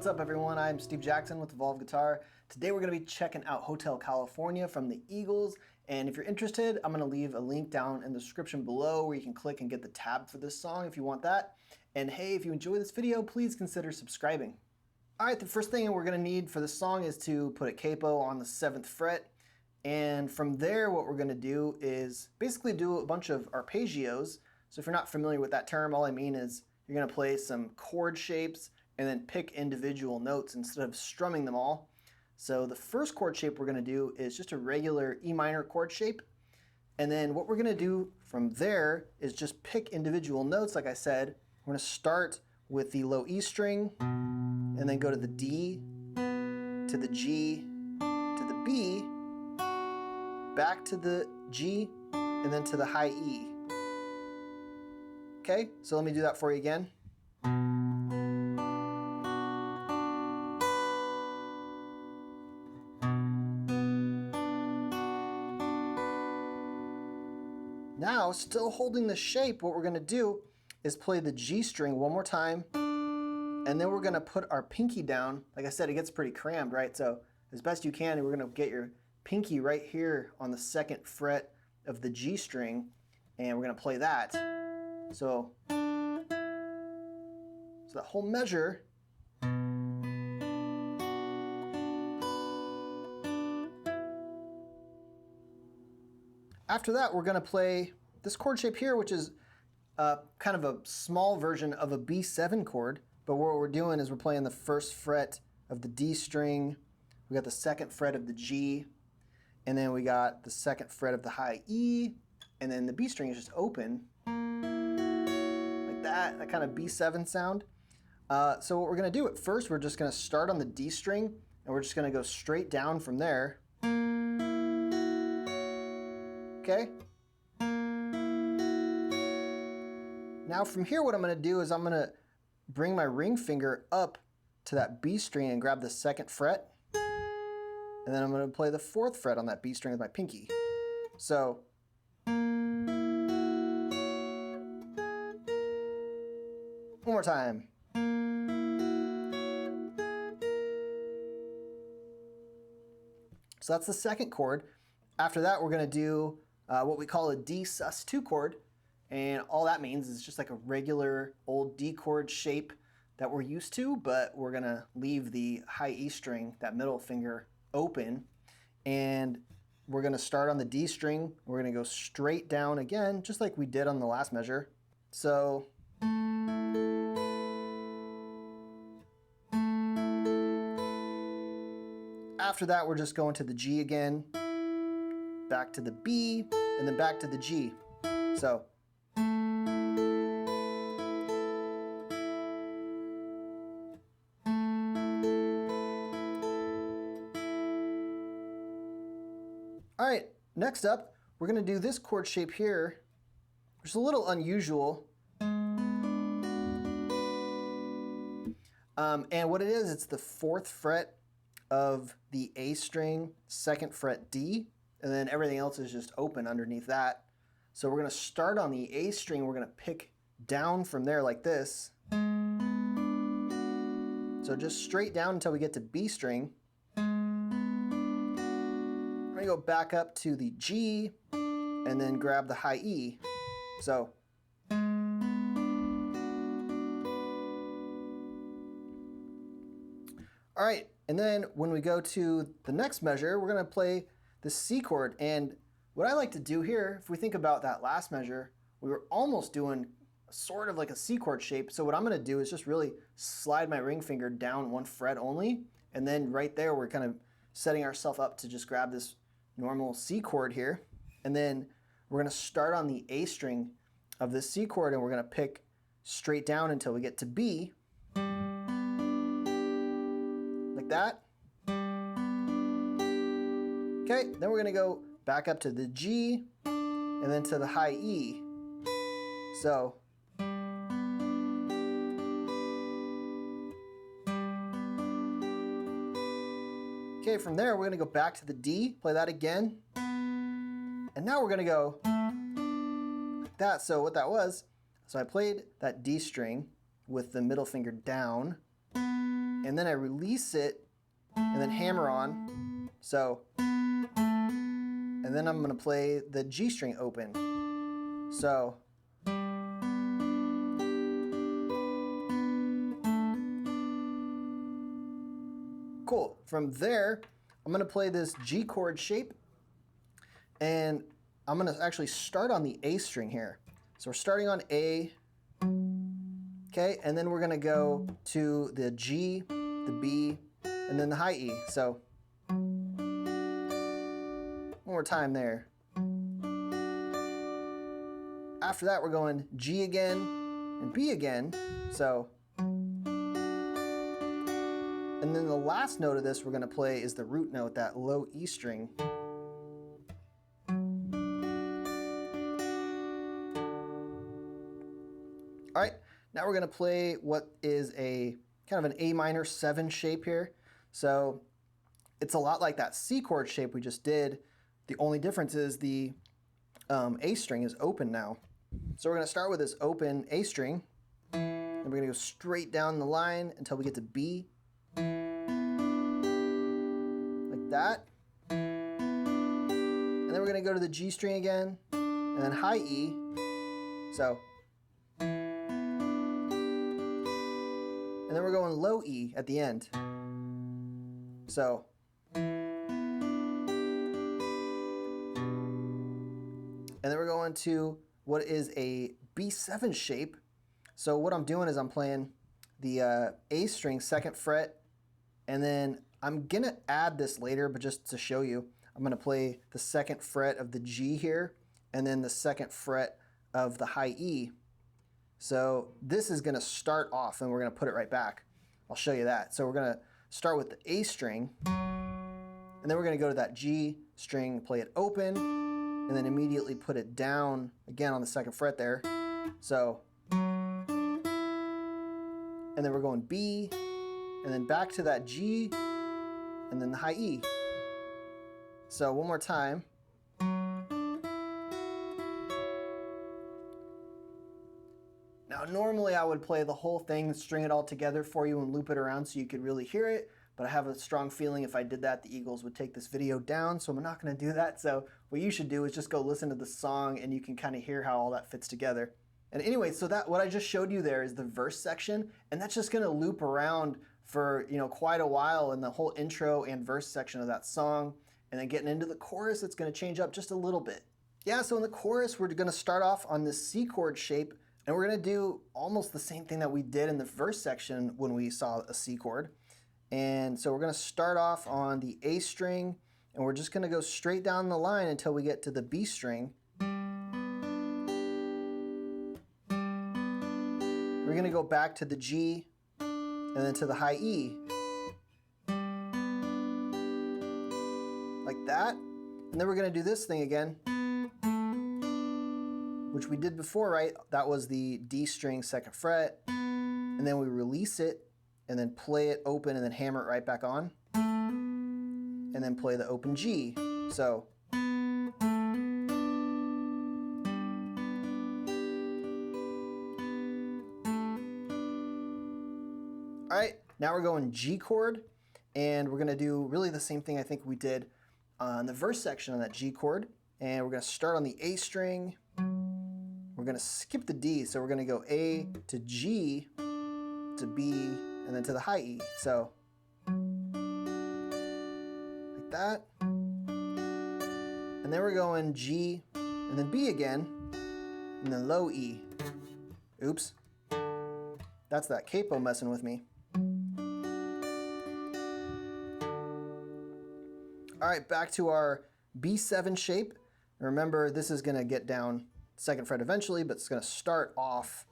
What's up everyone, I'm Steve Jackson with Evolve Guitar. Today we're going to be checking out Hotel California from the Eagles, and if you're interested, I'm going to leave a link down in the description below where you can click and get the tab for this song if you want that. And hey, if you enjoy this video, please consider subscribing. Alright, the first thing we're going to need for this song is to put a capo on the 7th fret, and from there what we're going to do is basically do a bunch of arpeggios. So if you're not familiar with that term, all I mean is you're going to play some chord shapes and then pick individual notes instead of strumming them all. So the first chord shape we're going to do is just a regular E minor chord shape. And then what we're going to do from there is just pick individual notes. Like I said, we're going to start with the low E string and then go to the D, to the G, to the B, back to the G, and then to the high E. Okay, so let me do that for you again. Now, still holding the shape, what we're going to do is play the G string one more time, and then we're going to put our pinky down. Like I said, it gets pretty crammed, right? So as best you can, we're going to get your pinky right here on the 2nd fret of the G string, and we're going to play that. So that whole measure. After that, we're going to play this chord shape here, which is kind of a small version of a B7 chord. But what we're doing is we're playing the 1st fret of the D string, we got the 2nd fret of the G, and then we got the 2nd fret of the high E, and then the B string is just open, like that kind of B7 sound. So what we're going to do at first, we're just going to start on the D string, and we're just going to go straight down from there. Okay. Now from here, what I'm going to do is I'm going to bring my ring finger up to that B string and grab the 2nd fret. And then I'm going to play the 4th fret on that B string with my pinky. So one more time. So that's the 2nd chord. After that, we're going to do what we call a D sus2 chord, and all that means is just like a regular old D chord shape that we're used to, but we're going to leave the high E string, that middle finger, open, and we're going to start on the D string. We're going to go straight down again, just like we did on the last measure. So after that, we're just going to the G again, back to the B, and then back to the G. So all right, next up, we're going to do this chord shape here, which is a little unusual. And what it is, it's the 4th fret of the A string, 2nd fret D, and then everything else is just open underneath that. So we're going to start on the A string, we're going to pick down from there like this. So just straight down until we get to B string. We're going to go back up to the G and then grab the high E. So all right, and then when we go to the next measure, we're going to play the C chord. And what I like to do here, if we think about that last measure, we were almost doing sort of like a C chord shape. So what I'm going to do is just really slide my ring finger down 1 fret only, and then right there we're kind of setting ourselves up to just grab this normal C chord here. And then we're going to start on the A string of this C chord, and we're going to pick straight down until we get to B, like that. Okay, then we're going to go back up to the G and then to the high E. So okay, from there we're going to go back to the D, play that again, and now we're going to go like that. So what that was, so I played that D string with the middle finger down, and then I release it and then hammer on. So, and then I'm going to play the G string open. So, cool. From there, I'm going to play this G chord shape, and I'm going to actually start on the A string here. So we're starting on A, okay, and then we're going to go to the G, the B, and then the high E. So one more time there. After that, we're going G again and B again. So, and then the last note of this we're going to play is the root note, that low E string. All right, now we're going to play what is a kind of an A minor 7 shape here. So it's a lot like that C chord shape we just did. The only difference is the A string is open now. So we're going to start with this open A string, and we're going to go straight down the line until we get to B, like that. And then we're going to go to the G string again, and then high E. So, and then we're going low E at the end. So, and then we're going to what is a B7 shape. So what I'm doing is I'm playing the A string 2nd fret, and then I'm gonna add this later, but just to show you, I'm gonna play the 2nd fret of the G here, and then the 2nd fret of the high E. So this is gonna start off, and we're gonna put it right back. I'll show you that. So we're gonna start with the A string, and then we're gonna go to that G string, play it open, and then immediately put it down again on the 2nd fret there. So, and then we're going B, and then back to that G, and then the high E. So one more time. Now normally I would play the whole thing, string it all together for you and loop it around so you could really hear it. But I have a strong feeling if I did that, the Eagles would take this video down, so I'm not going to do that. So what you should do is just go listen to the song, and you can kind of hear how all that fits together. And anyway, so that what I just showed you there is the verse section, and that's just going to loop around for quite a while in the whole intro and verse section of that song. And then getting into the chorus, it's going to change up just a little bit. Yeah, so in the chorus, we're going to start off on this C chord shape, and we're going to do almost the same thing that we did in the verse section when we saw a C chord. And so we're going to start off on the A string, and we're just going to go straight down the line until we get to the B string. We're going to go back to the G, and then to the high E. Like that. And then we're going to do this thing again, which we did before, right? That was the D string 2nd fret, and then we release it, and then play it open, and then hammer it right back on, and then play the open G. So, all right, now we're going G chord, and we're gonna do really the same thing I think we did on the verse section on that G chord, and we're gonna start on the A string. We're gonna skip the D, so we're gonna go A to G to B, and then to the high E. So, like that. And then we're going G, and then B again, and then low E. Oops. That's that capo messing with me. All right, back to our B7 shape. Remember, this is gonna get down 2nd fret eventually, but it's gonna start off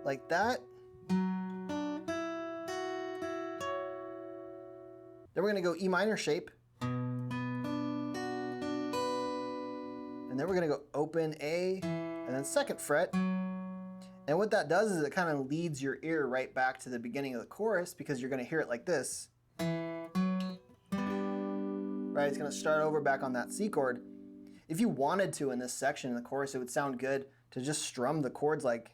like that. Then we're going to go E minor shape. And then we're going to go open A, and then 2nd fret. And what that does is it kind of leads your ear right back to the beginning of the chorus, because you're going to hear it like this. Right, it's going to start over back on that C chord. If you wanted to in this section in the chorus, it would sound good to just strum the chords like